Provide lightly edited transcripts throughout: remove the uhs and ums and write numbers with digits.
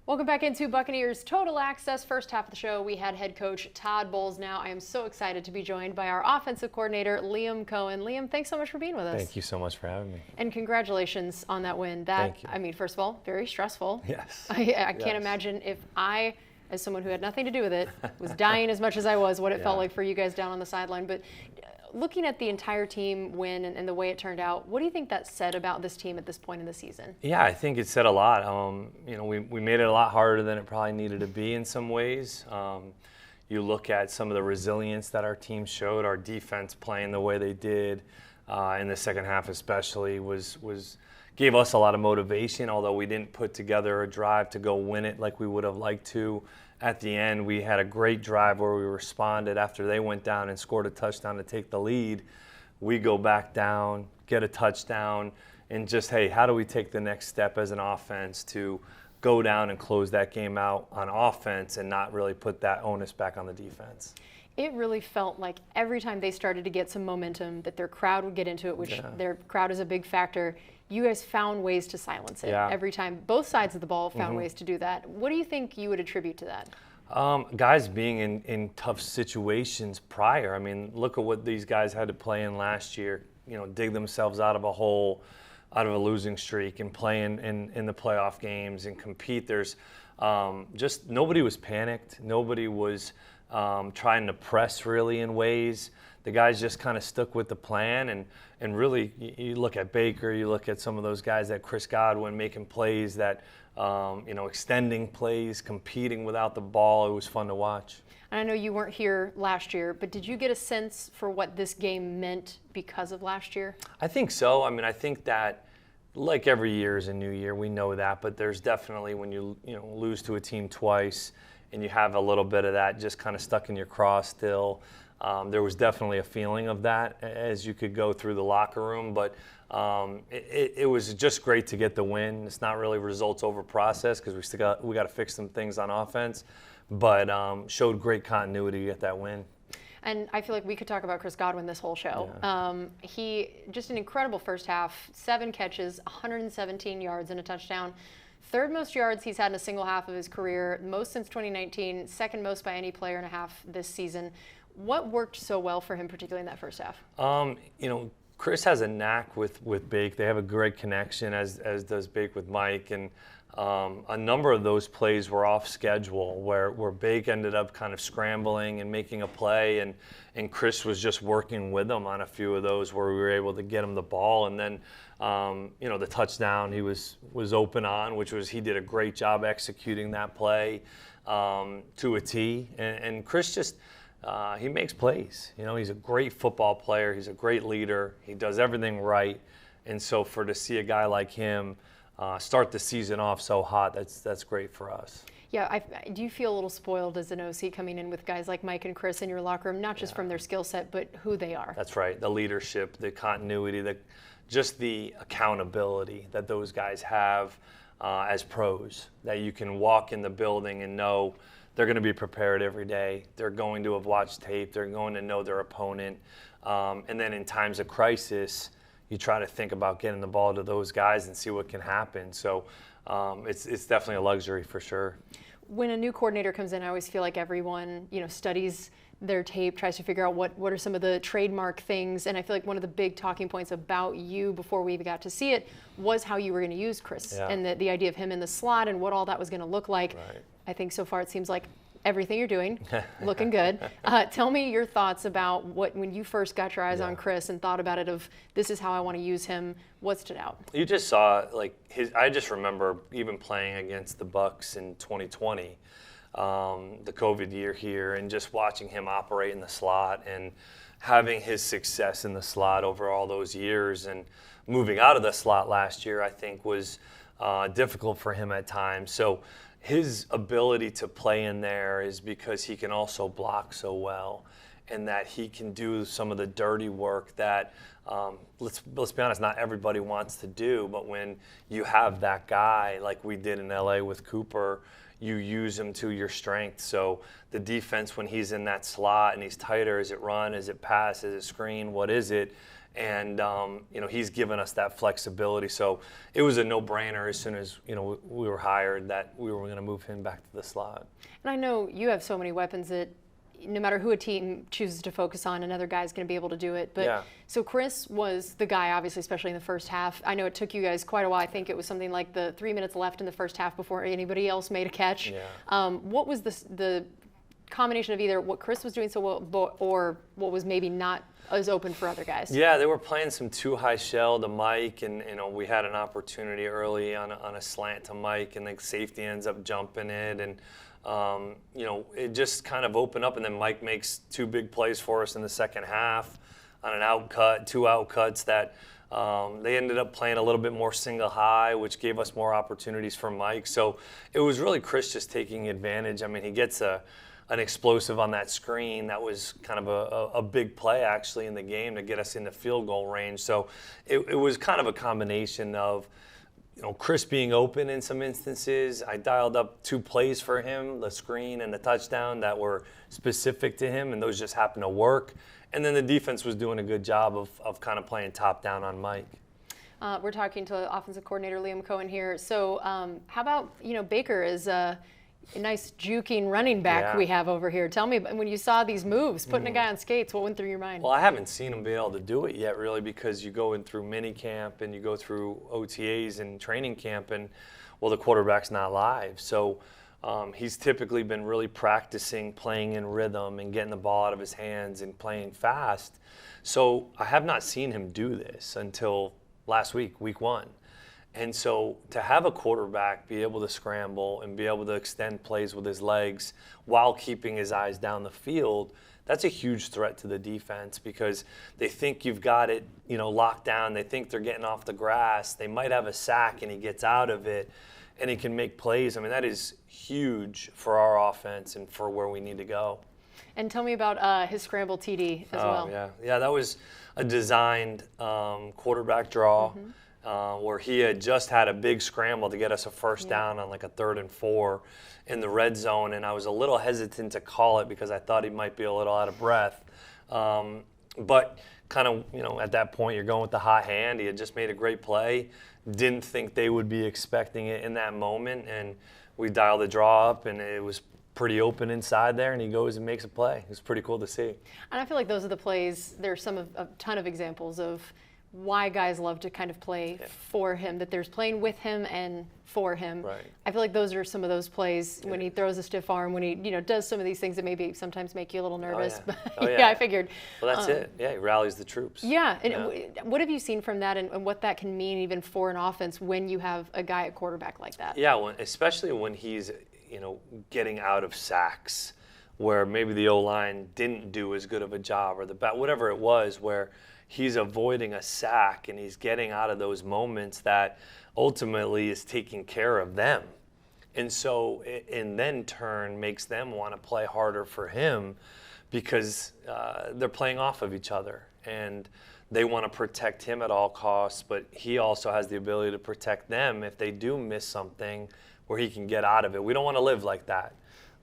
Welcome back into Buccaneers Total Access. First half of the show, we had head coach Todd Bowles. Now I am so excited to be joined by our offensive coordinator, Liam Coen. Liam, thanks so much for being with us. Thank you so much for having me. And congratulations on that win. Thank you. I mean, first of all, very stressful. Yes. I can't imagine if I, as someone who had nothing to do with it, was dying as much as I was, what it felt like for you guys down on the sideline. But looking at the entire team win and the way it turned out, what do you think that said about this team at this point in the season? Yeah, I think it said a lot. We made it a lot harder than it probably needed to be in some ways. You look at some of the resilience that our team showed, our defense playing the way they did in the second half especially gave us a lot of motivation, although we didn't put together a drive to go win it like we would have liked to. At the end, we had a great drive where we responded after they went down and scored a touchdown to take the lead. We go back down, get a touchdown, and just, hey, how do we take the next step as an offense to go down and close that game out on offense and not really put that onus back on the defense? It really felt like every time they started to get some momentum that their crowd would get into it, which their crowd is a big factor. You guys found ways to silence it every time. Both sides of the ball found ways to do that. What do you think you would attribute to that? Guys being in tough situations prior. I mean, look at what these guys had to play in last year. You know, dig themselves out of a hole, out of a losing streak, and play in the playoff games and compete. There's just nobody was panicked. Nobody was trying to press really in ways. The guys just kind of stuck with the plan, and really, you look at Baker, you look at some of those guys, that Chris Godwin making plays, that extending plays, competing without the ball. It was fun to watch. And I know you weren't here last year, but did you get a sense for what this game meant because of last year? I think so. I mean, I think that like every year is a new year. We know that, but there's definitely when you lose to a team twice and you have a little bit of that just kind of stuck in your craw still. There was definitely a feeling of that as you could go through the locker room, but it was just great to get the win. It's not really results over process because we got to fix some things on offense, but showed great continuity to get that win. And I feel like we could talk about Chris Godwin this whole show. He just an incredible first half, 7 catches, 117 yards and a touchdown. Third most yards he's had in a single half of his career, most since 2019, second most by any player and a half this season. What worked so well for him, particularly in that first half? Chris has a knack with Bake. They have a great connection, as does Bake with Mike. And a number of those plays were off schedule, where Bake ended up kind of scrambling and making a play, and Chris was just working with him on a few of those where we were able to get him the ball. And then, the touchdown he was open on, which was he did a great job executing that play to a T. And Chris just he makes plays. He's a great football player. He's a great leader. He does everything right. And so to see a guy like him start the season off so hot, that's great for us. Yeah, do you feel a little spoiled as an OC coming in with guys like Mike and Chris in your locker room, not just from their skill set, but who they are? That's right. The leadership, the continuity, just the accountability that those guys have as pros, that you can walk in the building and know they're going to be prepared every day. They're going to have watched tape. They're going to know their opponent. And then in times of crisis, you try to think about getting the ball to those guys and see what can happen. So it's definitely a luxury for sure. When a new coordinator comes in, I always feel like everyone, studies their tape, tries to figure out what are some of the trademark things. And I feel like one of the big talking points about you before we even got to see it was how you were going to use Chris and the idea of him in the slot and what all that was going to look like. Right. I think so far it seems like everything you're doing, looking good. Tell me your thoughts about when you first got your eyes on Chris and thought about it of this is how I want to use him. What stood out? You just saw I just remember even playing against the Bucs in 2020, the COVID year here, and just watching him operate in the slot and having his success in the slot over all those years, and moving out of the slot last year I think was difficult for him at times. So his ability to play in there is because he can also block so well, and that he can do some of the dirty work that, let's be honest, not everybody wants to do. But when you have that guy like we did in LA with Cooper, you use him to your strength. So the defense, when he's in that slot and he's tighter, is it run, is it pass, is it screen, what is it? And, he's given us that flexibility. So it was a no-brainer as soon as, we were hired that we were going to move him back to the slot. And I know you have so many weapons that no matter who a team chooses to focus on, another guy's going to be able to do it. But yeah. So Chris was the guy, obviously, especially in the first half. I know it took you guys quite a while. I think it was something like the 3 minutes left in the first half before anybody else made a catch. Yeah. What was the combination of either what Chris was doing so well or what was maybe not as open for other guys? Yeah, they were playing some too high shell to Mike, and we had an opportunity early on a slant to Mike, and the safety ends up jumping it, and it just kind of opened up, and then Mike makes 2 big plays for us in the second half on an out cut, 2 out cuts that they ended up playing a little bit more single high, which gave us more opportunities for Mike. So it was really Chris just taking advantage. I mean, he gets an explosive on that screen. That was kind of a big play actually in the game to get us into field goal range. So it was kind of a combination of Chris being open in some instances. I dialed up 2 plays for him, the screen and the touchdown, that were specific to him, and those just happened to work. And then the defense was doing a good job of kind of playing top down on Mike. We're talking to offensive coordinator Liam Coen here. So how about, Baker is a nice juking running back we have over here. Tell me, when you saw these moves, putting a guy on skates, what went through your mind? Well, I haven't seen him be able to do it yet, really, because you go in through mini camp and you go through OTAs and training camp, and, the quarterback's not live. So he's typically been really practicing playing in rhythm and getting the ball out of his hands and playing fast. So I have not seen him do this until last week, week 1. And so to have a quarterback be able to scramble and be able to extend plays with his legs while keeping his eyes down the field, that's a huge threat to the defense, because they think you've got it, locked down. They think they're getting off the grass. They might have a sack and he gets out of it and he can make plays. I mean, that is huge for our offense and for where we need to go. And tell me about his scramble TD as well. Yeah, that was a designed quarterback draw. Mm-hmm. Where he had just had a big scramble to get us a first down on like a 3rd and 4 in the red zone, and I was a little hesitant to call it because I thought he might be a little out of breath. But kind of, at that point you're going with the hot hand. He had just made a great play. Didn't think they would be expecting it in that moment, and we dialed the draw up, and it was pretty open inside there, and he goes and makes a play. It was pretty cool to see. And I feel like those are the plays. There's a ton of examples of why guys love to kind of play for him, that there's playing with him and for him. Right. I feel like those are some of those plays when he throws a stiff arm, when he does some of these things that maybe sometimes make you a little nervous. Oh, yeah. But I figured. Well, that's it. Yeah, he rallies the troops. Yeah. And what have you seen from that, and what that can mean even for an offense when you have a guy at quarterback like that? Yeah, especially when he's getting out of sacks where maybe the O-line didn't do as good of a job, or whatever it was, where he's avoiding a sack and he's getting out of those moments that ultimately is taking care of them. And so in then turn makes them want to play harder for him, because they're playing off of each other and they want to protect him at all costs, but he also has the ability to protect them if they do miss something where he can get out of it. We don't want to live like that.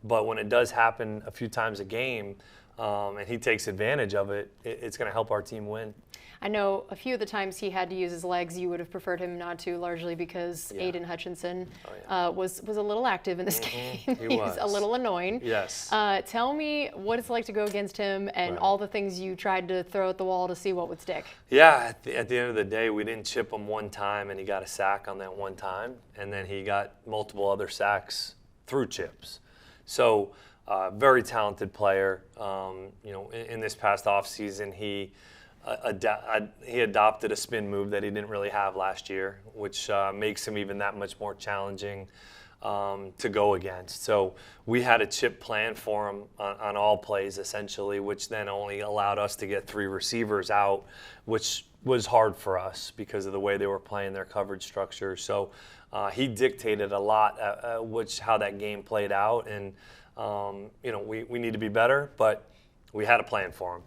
But when it does happen a few times a game, and he takes advantage of it, it's going to help our team win. I know a few of the times he had to use his legs, you would have preferred him not to, largely because Aiden Hutchinson was a little active in this game. He's a little annoying. Yes. Tell me what it's like to go against him and all the things you tried to throw at the wall to see what would stick. Yeah, at the end of the day, we didn't chip him one time, and he got a sack on that one time, and then he got multiple other sacks through chips. So very talented player. In this past offseason, he adopted a spin move that he didn't really have last year, which makes him even that much more challenging to go against. So we had a chip plan for him on all plays, essentially, which then only allowed us to get 3 receivers out, which was hard for us because of the way they were playing their coverage structure. So he dictated a lot how that game played out, and we need to be better, but we had a plan for him.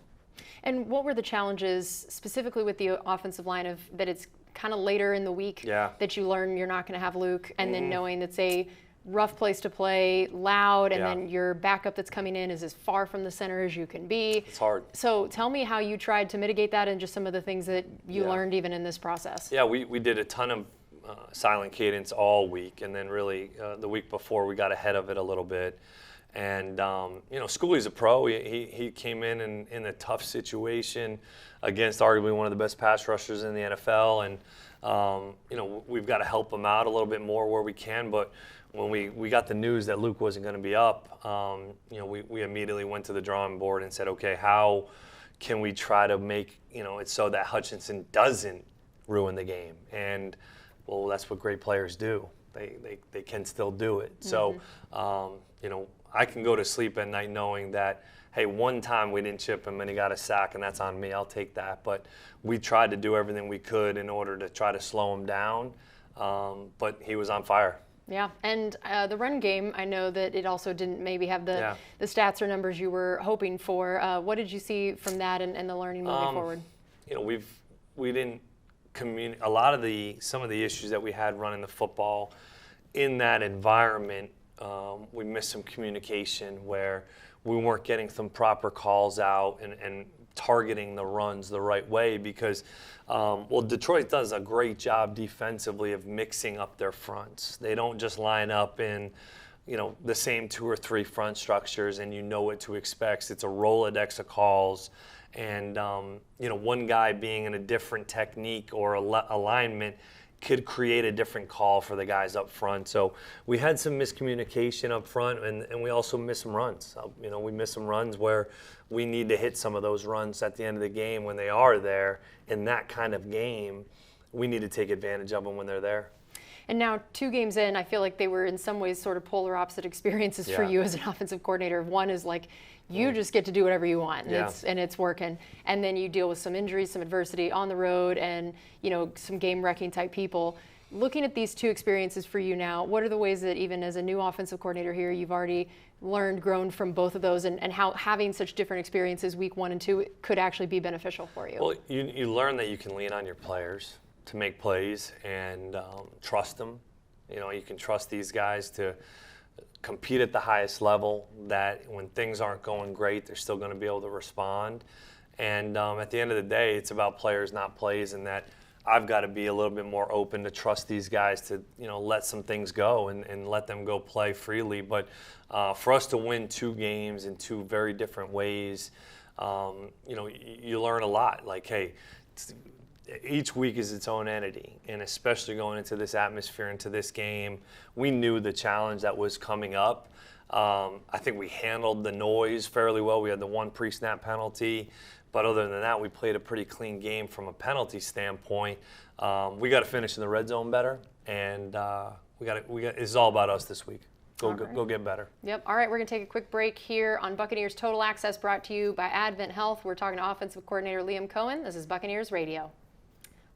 And what were the challenges specifically with the offensive line that it's kind of later in the week that you learn you're not going to have Luke, and then knowing that, say, rough place to play, loud, and Yeah. then your backup that's coming in is as far from the center as you can be. It's hard. So tell me how you tried to mitigate that and just some of the things that you learned even in this process. Yeah, we did a ton of silent cadence all week, and then really the week before we got ahead of it a little bit. And, Schooley's a pro. He came in a tough situation against arguably one of the best pass rushers in the NFL. And, we've got to help him out a little bit more where we can. But when we got the news that Luke wasn't going to be up, we immediately went to the drawing board and said, okay, how can we try to make, it so that Hutchinson doesn't ruin the game? And, well, that's what great players do. They can still do it. So, I can go to sleep at night knowing that, hey, one time we didn't chip him and he got a sack, and that's on me. I'll take that. But we tried to do everything we could in order to try to slow him down. But he was on fire. Yeah, and the run game, I know that it also didn't maybe have the stats or numbers you were hoping for. What did you see from that and the learning moving forward? We didn't communicate. A lot of some of the issues that we had running the football in that environment, we missed some communication where we weren't getting some proper calls out and targeting the runs the right way because, Detroit does a great job defensively of mixing up their fronts. They don't just line up in, the same 2 or 3 front structures and you know what to expect. It's a Rolodex of calls. And, one guy being in a different technique or alignment could create a different call for the guys up front. So we had some miscommunication up front, and we also missed some runs. We missed some runs where we need to hit some of those runs at the end of the game when they are there. In that kind of game, we need to take advantage of them when they're there. And now 2 games in, I feel like they were in some ways sort of polar opposite experiences for you as an offensive coordinator. One is like, you just get to do whatever you want, and it's working. And then you deal with some injuries, some adversity on the road, and some game-wrecking type people. Looking at these 2 experiences for you now, what are the ways that even as a new offensive coordinator here, you've already learned, grown from both of those, and how having such different experiences week 1 and 2 could actually be beneficial for you? Well, you learn that you can lean on your players to make plays and trust them. You can trust these guys to compete at the highest level, that when things aren't going great, they're still going to be able to respond. And at the end of the day, it's about players, not plays, and that I've got to be a little bit more open to trust these guys to, let some things go and let them go play freely. But for us to win 2 games in 2 very different ways, you learn a lot. Like, hey, each week is its own entity, and especially going into this atmosphere, into this game, we knew the challenge that was coming up. I think we handled the noise fairly well. We had the 1 pre-snap penalty, but other than that, we played a pretty clean game from a penalty standpoint. We got to finish in the red zone better, and it's all about us this week. Go get better. Yep. All right, we're going to take a quick break here on Buccaneers Total Access, brought to you by Advent Health. We're talking to offensive coordinator Liam Coen. This is Buccaneers Radio.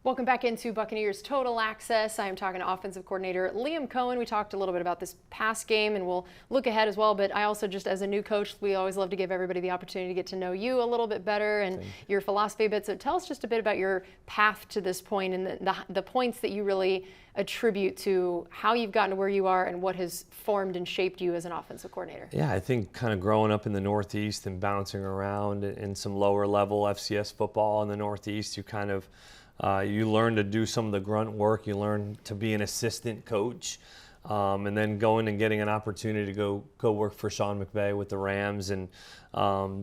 Welcome back into Buccaneers Total Access. I am talking to offensive coordinator Liam Coen. We talked a little bit about this past game, and we'll look ahead as well. But I also, just as a new coach, we always love to give everybody the opportunity to get to know you a little bit better and your philosophy a bit. So tell us just a bit about your path to this point and the points that you really attribute to how you've gotten to where you are and what has formed and shaped you as an offensive coordinator. Yeah, I think kind of growing up in the Northeast and bouncing around in some lower level FCS football in the Northeast, you kind of you learn to do some of the grunt work. You learn to be an assistant coach, and then going and getting an opportunity to go work for Sean McVay with the Rams, and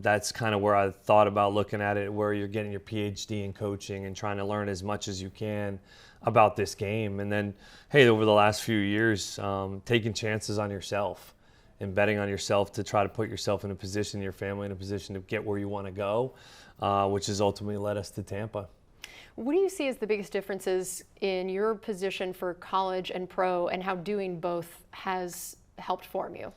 that's kind of where I thought about looking at it, where you're getting your PhD in coaching and trying to learn as much as you can about this game. And then, hey, over the last few years, taking chances on yourself and betting on yourself to try to put yourself in a position, your family in a position to get where you want to go, which has ultimately led us to Tampa. What do you see as the biggest differences in your position for college and pro, and how doing both has helped form you?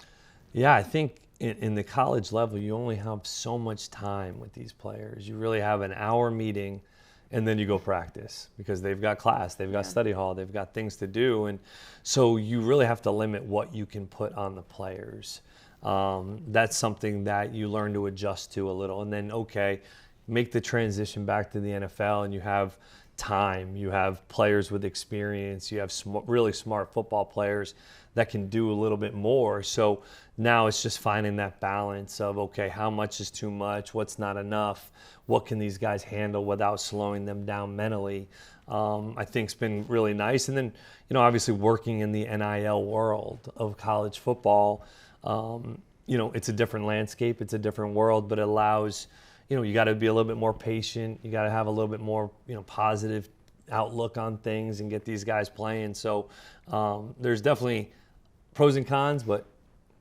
Yeah, I think in the college level, you only have so much time with these players. You really have an hour meeting, and then you go practice because they've got class, they've got study hall, they've got things to do. And so you really have to limit what you can put on the players. That's something that you learn to adjust to a little. And then, make the transition back to the NFL, and you have time, you have players with experience, you have really smart football players that can do a little bit more. So now it's just finding that balance of, okay, how much is too much? What's not enough? What can these guys handle without slowing them down mentally? I think it's been really nice. And then, obviously working in the NIL world of college football, it's a different landscape. It's a different world, but it allows, you got to be a little bit more patient. You got to have a little bit more, positive outlook on things and get these guys playing. So there's definitely pros and cons, but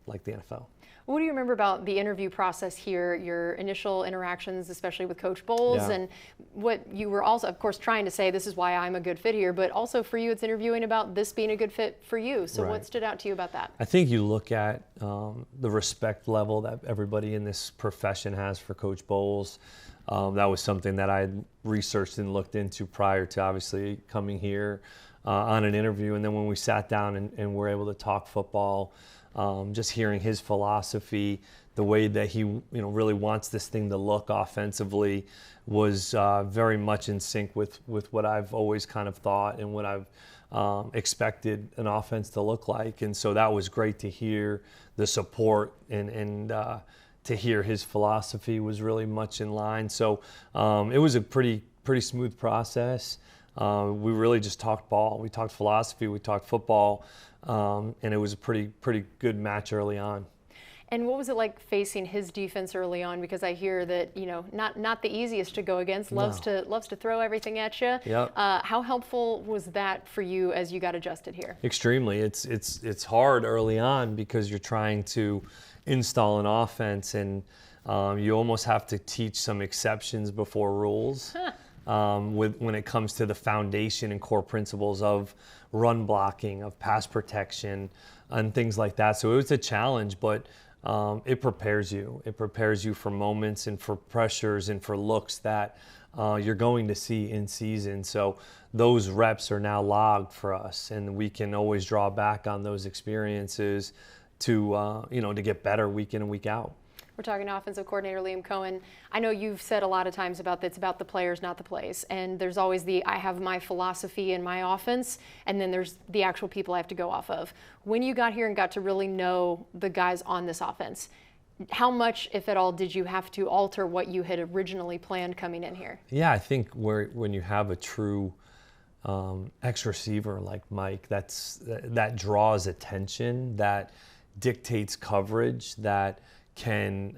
like the NFL. What do you remember about the interview process here, your initial interactions, especially with Coach Bowles, and what you were also, of course, trying to say, this is why I'm a good fit here, but also for you, it's interviewing about this being a good fit for you. So what stood out to you about that? I think you look at the respect level that everybody in this profession has for Coach Bowles. That was something that I had researched and looked into prior to obviously coming here on an interview. And then when we sat down and were able to talk football, just hearing his philosophy, the way that he really wants this thing to look offensively was very much in sync with what I've always kind of thought and what I've expected an offense to look like. And so that was great to hear the support and to hear his philosophy was really much in line. So it was a pretty smooth process. We really just talked ball. We talked philosophy. We talked football. And it was a pretty good match early on. And what was it like facing his defense early on? Because I hear that not the easiest to go against. Loves to throw everything at you. Yep. How helpful was that for you as you got adjusted here? Extremely. It's hard early on because you're trying to install an offense, and you almost have to teach some exceptions before rules. When it comes to the foundation and core principles of run blocking, of pass protection, and things like that. So it was a challenge, but it prepares you. It prepares you for moments and for pressures and for looks that you're going to see in season. So those reps are now logged for us, and we can always draw back on those experiences to get better week in and week out. We're talking to offensive coordinator Liam Coen. I know you've said a lot of times about that it's about the players, not the plays. And there's always I have my philosophy and my offense, and then there's the actual people I have to go off of. When you got here and got to really know the guys on this offense, how much, if at all, did you have to alter what you had originally planned coming in here? Yeah, I think when you have a true X receiver like Mike, that draws attention, that dictates coverage, that can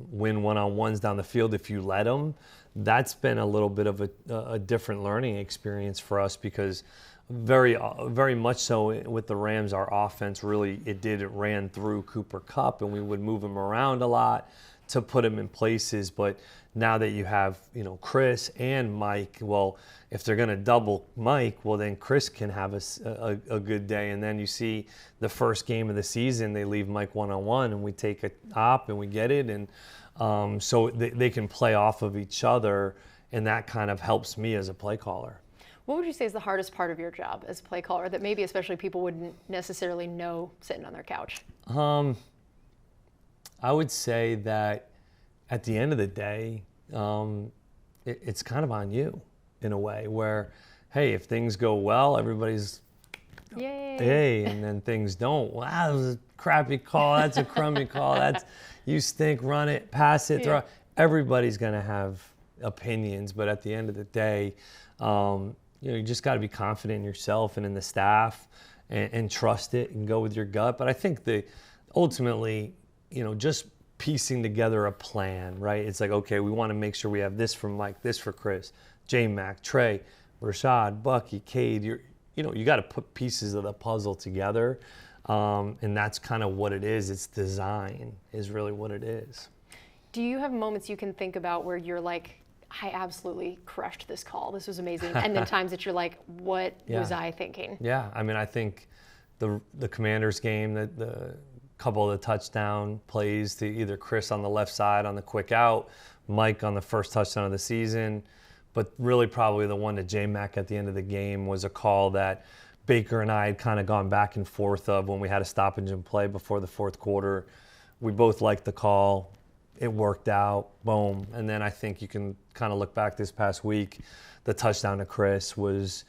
win one-on-ones down the field if you let them. That's been a little bit of a different learning experience for us because very much so with the Rams, our offense really, it ran through Cooper Kupp, and we would move him around a lot to put him in places. But now that you have, Chris and Mike, well, if they're going to double Mike, well, then Chris can have a good day. And then you see the first game of the season, they leave Mike one-on-one, and we take a op and we get it. And so they can play off of each other, and that kind of helps me as a play caller. What would you say is the hardest part of your job as a play caller that maybe especially people wouldn't necessarily know sitting on their couch? I would say that at the end of the day, it's kind of on you in a way where, hey, if things go well, everybody's yay, hey, and then things don't. Wow, that was a crappy call. That's a crummy call. You stink. Run it, pass it, throw. Everybody's gonna have opinions, but at the end of the day, you just got to be confident in yourself and in the staff, and trust it and go with your gut. But I think ultimately, just piecing together a plan, right? It's like, okay, we want to make sure we have this for Mike, this for Chris, J-Mac, Trey, Rashad, Bucky, Cade. You got to put pieces of the puzzle together, and that's kind of what it is. It's design is really what it is. Do you have moments you can think about where you're like, I absolutely crushed this call. This was amazing. And then times that you're like, what was I thinking? Yeah, I mean, I think the Commanders game, the couple of the touchdown plays to either Chris on the left side on the quick out, Mike on the first touchdown of the season, but really probably the one to J-Mac at the end of the game was a call that Baker and I had kind of gone back and forth of when we had a stoppage in play before the fourth quarter. We both liked the call. It worked out, boom. And then I think you can kind of look back this past week, the touchdown to Chris was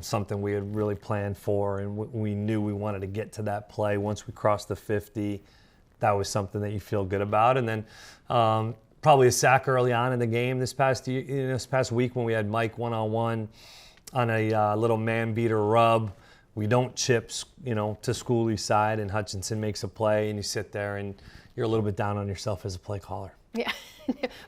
something we had really planned for, and we knew we wanted to get to that play. Once we crossed the 50, that was something that you feel good about. And then probably a sack early on in the game this past week when we had Mike one-on-one on a little man-beater rub. We don't chip, to Schooley's side, and Hutchinson makes a play, and you sit there and you're a little bit down on yourself as a play caller. Yeah,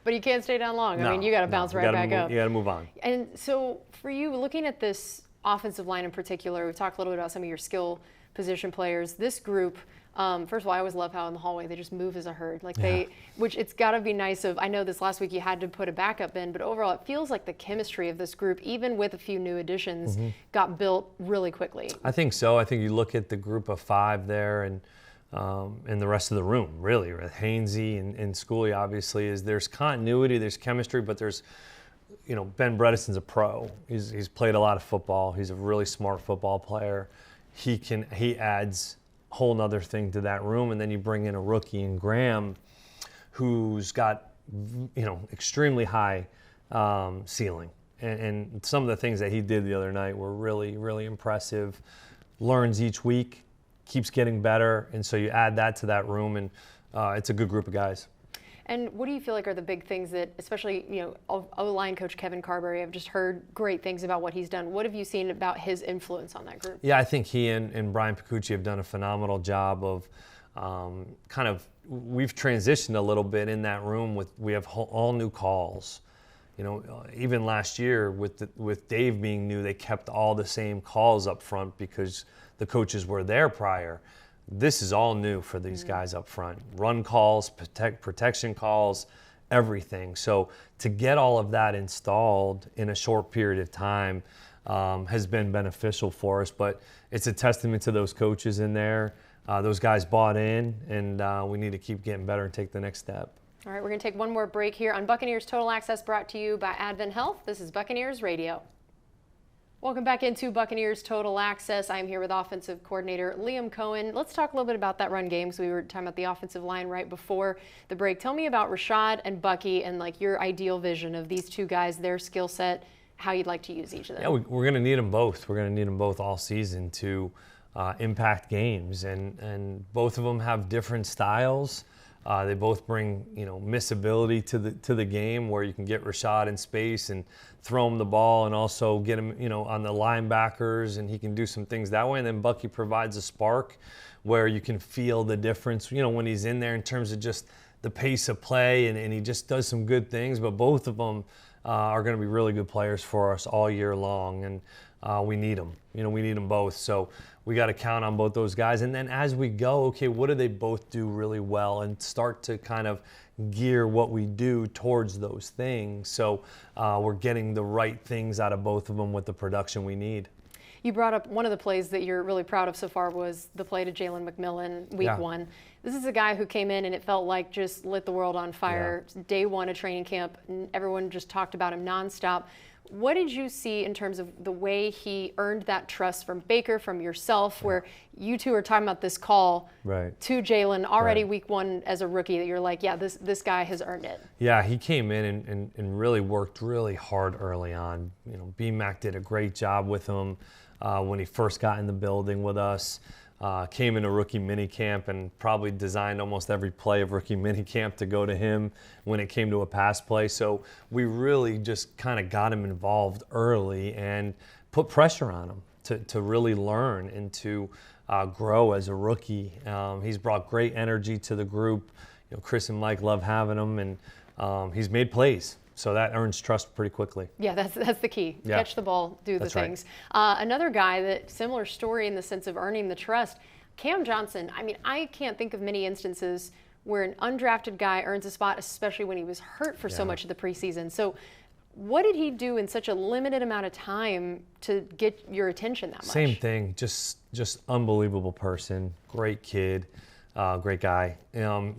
but you can't stay down long. I mean, you got to bounce right back up. You got to move on. And so for you, looking at this offensive line in particular, we've talked a little bit about some of your skill position players. This group, first of all, I always love how in the hallway they just move as a herd. Which it's got to be nice I know this last week you had to put a backup in, but overall it feels like the chemistry of this group, even with a few new additions, got built really quickly. I think so. I think you look at the group of 5 there and the rest of the room, really, Hainsey and Schooley, obviously, there's continuity, there's chemistry, but there's, Ben Bredeson's a pro. He's played a lot of football. He's a really smart football player. He adds a whole nother thing to that room, and then you bring in a rookie in Graham, who's got, extremely high ceiling. And some of the things that he did the other night were really, really impressive. Learns each week, keeps getting better, and so you add that to that room, and it's a good group of guys. And what do you feel like are the big things that, especially, O-line coach Kevin Carberry, I've just heard great things about what he's done. What have you seen about his influence on that group? Yeah, I think he and Brian Picucci have done a phenomenal job of we've transitioned a little bit in that room we have all new calls. Even last year with Dave being new, they kept all the same calls up front because the coaches were there prior. This is all new for these guys up front. Run calls, protection calls, everything. So to get all of that installed in a short period of time has been beneficial for us. But it's a testament to those coaches in there. Those guys bought in, and we need to keep getting better and take the next step. All right, we're going to take one more break here on Buccaneers Total Access, brought to you by Advent Health. This is Buccaneers Radio. Welcome back into Buccaneers Total Access. I'm here with offensive coordinator Liam Coen. Let's talk a little bit about that run game. So we were talking about the offensive line right before the break. Tell me about Rashad and Bucky and your ideal vision of these two guys, their skill set, how you'd like to use each of them. Yeah, we're going to need them both. We're going to need them both all season to impact games, and both of them have different styles. They both bring, missability to the game, where you can get Rashad in space and throw him the ball, and also get him, on the linebackers, and he can do some things that way. And then Bucky provides a spark where you can feel the difference, when he's in there in terms of just the pace of play, and he just does some good things. But both of them are going to be really good players for us all year long, and we need them. We need them both. So we got to count on both those guys. And then as we go, okay, what do they both do really well, and start to kind of gear what we do towards those things. So we're getting the right things out of both of them with the production we need. You brought up one of the plays that you're really proud of so far was the play to Jalen McMillan week 1. This is a guy who came in and it felt like just lit the world on fire. Day 1 of training camp, and everyone just talked about him nonstop. What did you see in terms of the way he earned that trust from Baker, from yourself, where you two are talking about this call to Jalen already week 1 as a rookie, that you're like, yeah, this guy has earned it? Yeah, he came in and really worked really hard early on. B-Mac did a great job with him when he first got in the building with us. Came into rookie minicamp and probably designed almost every play of rookie minicamp to go to him when it came to a pass play. So we really just kind of got him involved early and put pressure on him to really learn and to grow as a rookie. He's brought great energy to the group. Chris and Mike love having him, and he's made plays. So that earns trust pretty quickly. Yeah, that's the key. Yeah. Catch the ball, do the things. Another guy that similar story in the sense of earning the trust, Cam Johnson. I mean, I can't think of many instances where an undrafted guy earns a spot, especially when he was hurt for so much of the preseason. So what did he do in such a limited amount of time to get your attention that much? Same thing, just unbelievable person, great kid. Great guy. A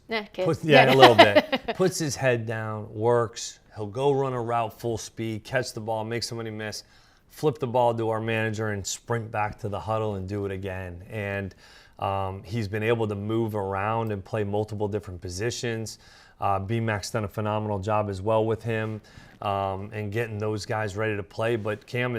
little bit. Puts his head down, works. He'll go run a route full speed, catch the ball, make somebody miss, flip the ball to our manager, and sprint back to the huddle and do it again. And he's been able to move around and play multiple different positions. B-Mac's done a phenomenal job as well with him and getting those guys ready to play. But Cam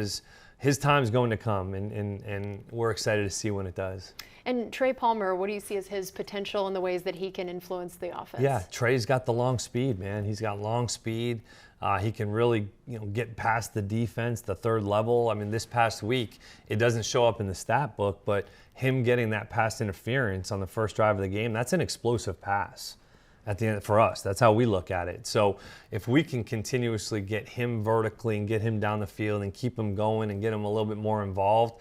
his time's going to come, and we're excited to see when it does. And Trey Palmer, what do you see as his potential in the ways that he can influence the offense? Yeah, Trey's got the long speed, man. He's got long speed. He can really, get past the defense, the third level. I mean, this past week, it doesn't show up in the stat book, but him getting that pass interference on the first drive of the game, that's an explosive pass at the end for us. That's how we look at it. So if we can continuously get him vertically and get him down the field and keep him going and get him a little bit more involved,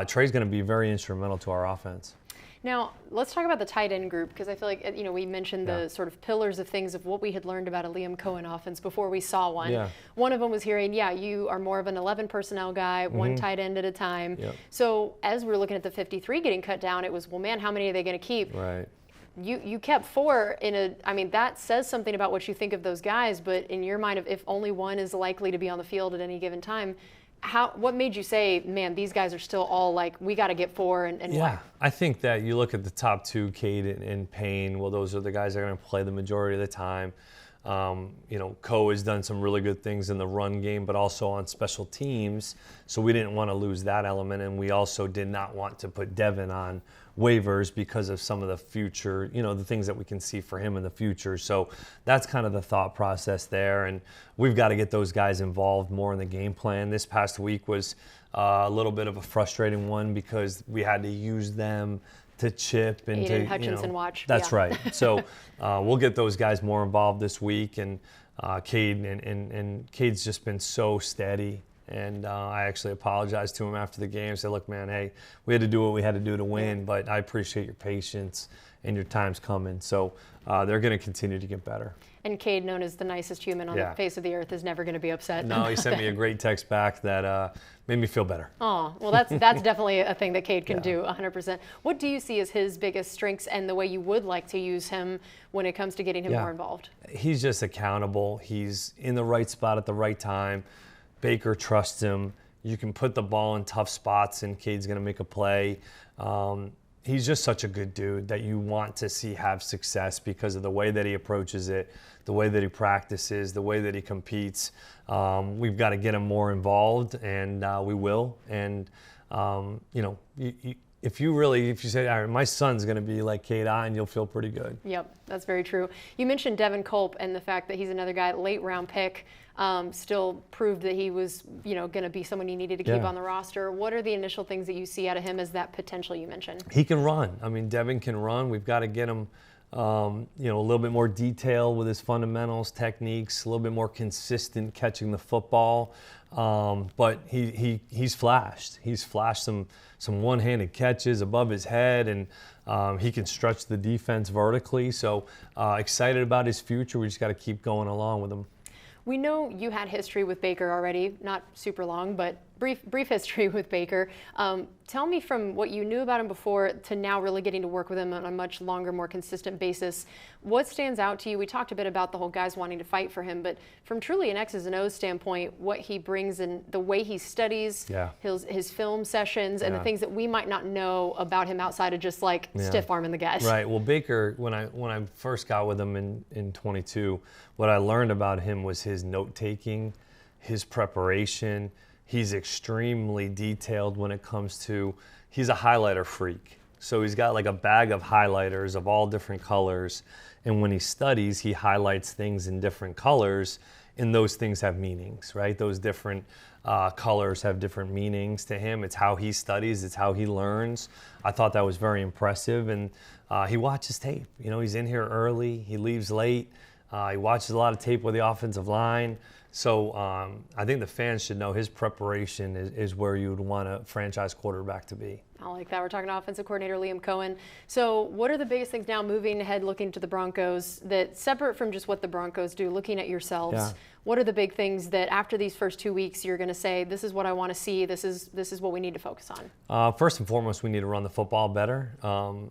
Trey's going to be very instrumental to our offense. Now, let's talk about the tight end group, because I feel like, we mentioned the sort of pillars of things of what we had learned about a Liam Coen offense before we saw one. Yeah. One of them was hearing, you are more of an 11 personnel guy, one tight end at a time. Yep. So as we were looking at the 53 getting cut down, it was, well, man, how many are they going to keep? Right. You kept 4 that says something about what you think of those guys, but in your mind, if only one is likely to be on the field at any given time, what made you say, man, these guys are still all like, we got to get 4 and yeah, why? I think that you look at the top 2, Cade and Payne, well, those are the guys that are going to play the majority of the time. Coe has done some really good things in the run game, but also on special teams. So we didn't want to lose that element, and we also did not want to put Devin on waivers because of some of the future, the things that we can see for him in the future. So that's kind of the thought process there, and we've got to get those guys involved more in the game plan. This past week was a little bit of a frustrating one because we had to use them to chip and Aiden Hutchinson watch. That's right. So we'll get those guys more involved this week, and Cade and Cade's just been so steady. And I actually apologized to him after the game. Said, "Look, man, hey, we had to do what we had to do to win, but I appreciate your patience and your time's coming." So they're going to continue to get better. And Cade, known as the nicest human on the face of the earth, is never going to be upset. No, he sent me a great text back that made me feel better. Oh, well, that's definitely a thing that Cade can do 100%. What do you see as his biggest strengths and the way you would like to use him when it comes to getting him more involved? He's just accountable. He's in the right spot at the right time. Baker trusts him. You can put the ball in tough spots and Cade's going to make a play. He's just such a good dude that you want to see have success because of the way that he approaches it, the way that he practices, the way that he competes. We've got to get him more involved, and we will. And, if you say, all right, my son's going to be like Cade and you'll feel pretty good. Yep, that's very true. You mentioned Devin Culp and the fact that he's another guy, late round pick, still proved that he was, going to be someone you needed to keep on the roster. What are the initial things that you see out of him as that potential you mentioned? He can run. I mean, Devin can run. We've got to get him, a little bit more detail with his fundamentals, techniques, a little bit more consistent catching the football. But he's flashed. He's flashed some one-handed catches above his head, and he can stretch the defense vertically. So excited about his future. We just got to keep going along with him. We know you had history with Baker already, not super long, but brief history with Baker. Tell me, from what you knew about him before to now really getting to work with him on a much longer, more consistent basis, what stands out to you? We talked a bit about the whole guys wanting to fight for him, but from truly an X's and O's standpoint, what he brings and the way he studies, his film sessions, and the things that we might not know about him outside of just like stiff arming the guys. Right. Well, Baker, when I first got with him in 22, what I learned about him was his note-taking, his preparation. He's extremely detailed when it comes to, he's a highlighter freak. So he's got like a bag of highlighters of all different colors. And when he studies, he highlights things in different colors, and those things have meanings, right? Those different colors have different meanings to him. It's how he studies, it's how he learns. I thought that was very impressive. And he watches tape. He's in here early, he leaves late. He watches a lot of tape with the offensive line. So I think the fans should know his preparation is where you would want a franchise quarterback to be. I like that. We're talking to offensive coordinator Liam Coen. So what are the biggest things now moving ahead, looking to the Broncos, that separate from just what the Broncos do, looking at yourselves, what are the big things that after these first 2 weeks you're going to say, this is what I want to see, this is what we need to focus on? First and foremost, we need to run the football better.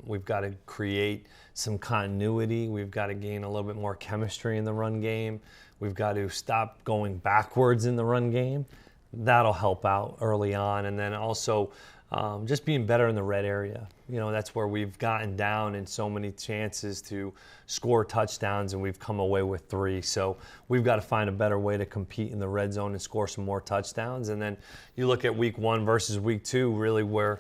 We've got to create some continuity. We've got to gain a little bit more chemistry in the run game. We've got to stop going backwards in the run game. That'll help out early on. And then also just being better in the red area. That's where we've gotten down in so many chances to score touchdowns, and we've come away with 3. So we've got to find a better way to compete in the red zone and score some more touchdowns. And then you look at week 1 versus week 2, really where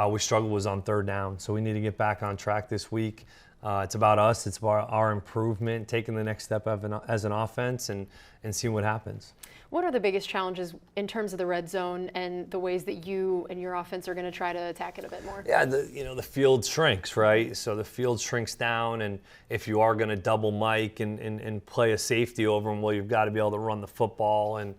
we struggled was on 3rd down. So we need to get back on track this week. It's about us. It's about our improvement, taking the next step as an offense and seeing what happens. What are the biggest challenges in terms of the red zone and the ways that you and your offense are going to try to attack it a bit more? Yeah, the field shrinks, right? So the field shrinks down, and if you are going to double Mike and play a safety over him, well, you've got to be able to run the football. And,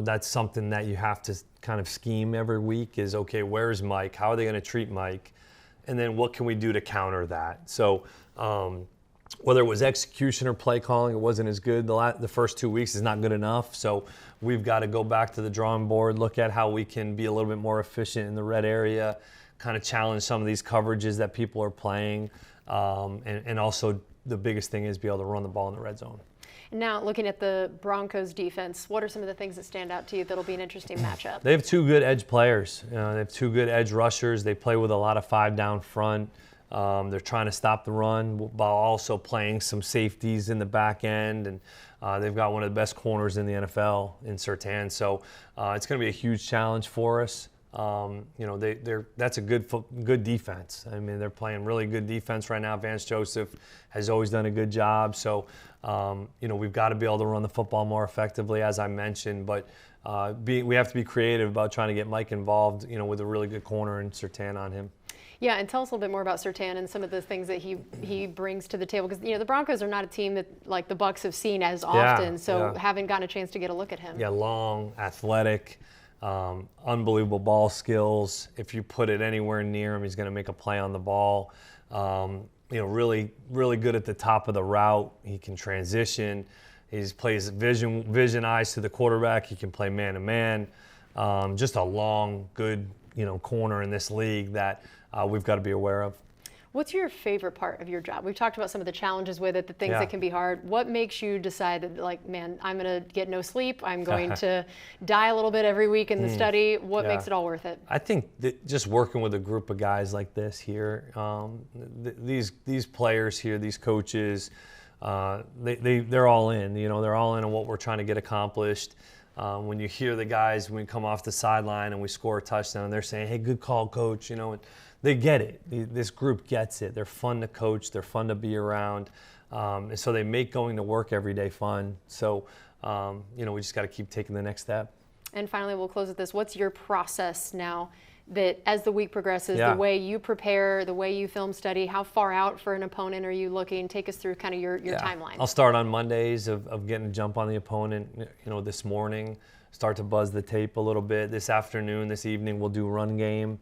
that's something that you have to kind of scheme every week is, okay, where's Mike? How are they going to treat Mike? And then what can we do to counter that? So whether it was execution or play calling, it wasn't as good. The first 2 weeks is not good enough. So we've got to go back to the drawing board, look at how we can be a little bit more efficient in the red area, kind of challenge some of these coverages that people are playing. And also the biggest thing is be able to run the ball in the red zone. Now, looking at the Broncos defense, what are some of the things that stand out to you that'll be an interesting matchup? They have 2 good edge players. They have 2 good edge rushers. They play with a lot of 5 down front. They're trying to stop the run while also playing some safeties in the back end. And they've got one of the best corners in the NFL in Surtain. So it's going to be a huge challenge for us. That's a good defense. I mean, they're playing really good defense right now. Vance Joseph has always done a good job. So, we've got to be able to run the football more effectively, as I mentioned. But we have to be creative about trying to get Mike involved, with a really good corner and Surtain on him. Yeah, and tell us a little bit more about Surtain and some of the things that he brings to the table. Because, the Broncos are not a team that, like, the Bucs have seen as often. Haven't gotten a chance to get a look at him. Yeah, long, athletic. Unbelievable ball skills. If you put it anywhere near him, he's going to make a play on the ball. Really, really good at the top of the route. He can transition. He plays vision eyes to the quarterback. He can play man to man. Just a long, good, corner in this league that we've got to be aware of. What's your favorite part of your job? We've talked about some of the challenges with it, the things that can be hard. What makes you decide that, like, man, I'm going to get no sleep. I'm going to die a little bit every week in the study. What makes it all worth it? I think that just working with a group of guys like this here, these players here, these coaches, they're all in. They're all in on what we're trying to get accomplished. When you hear the guys, when we come off the sideline and we score a touchdown, they're saying, "Hey, good call, coach." And they get it. This group gets it. They're fun to coach. They're fun to be around. And so they make going to work every day fun. So, we just got to keep taking the next step. And finally, we'll close with this. What's your process now that as the week progresses, the way you prepare, the way you film study, how far out for an opponent are you looking? Take us through kind of your timeline. I'll start on Mondays of getting a jump on the opponent, this morning, start to buzz the tape a little bit. This afternoon, this evening, we'll do run game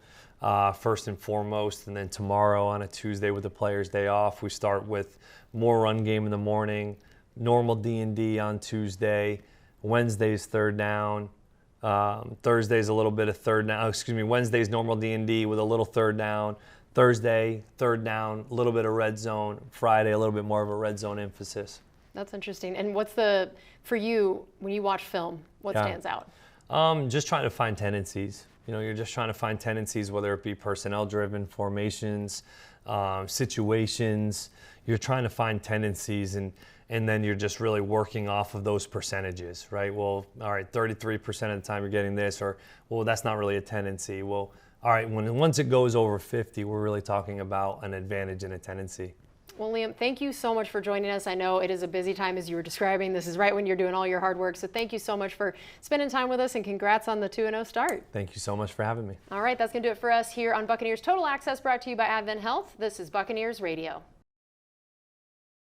first and foremost. And then tomorrow on a Tuesday with the players' day off, we start with more run game in the morning, normal D&D on Tuesday, Wednesday's 3rd down, Thursday's a little bit of 3rd down. Wednesday's normal D&D with a little 3rd down. Thursday, 3rd down, a little bit of red zone. Friday, a little bit more of a red zone emphasis. That's interesting. And for you, when you watch film, what stands out? Just trying to find tendencies. You're just trying to find tendencies, whether it be personnel-driven, formations, situations. You're trying to find tendencies, and then you're just really working off of those percentages, right? Well, all right, 33% of the time you're getting this, or, well, that's not really a tendency. Well, all right, once it goes over 50, we're really talking about an advantage and a tendency. Well, Liam, thank you so much for joining us. I know it is a busy time, as you were describing. This is right when you're doing all your hard work. So thank you so much for spending time with us, and congrats on the 2-0 start. Thank you so much for having me. All right, that's going to do it for us here on Buccaneers Total Access, brought to you by Advent Health. This is Buccaneers Radio.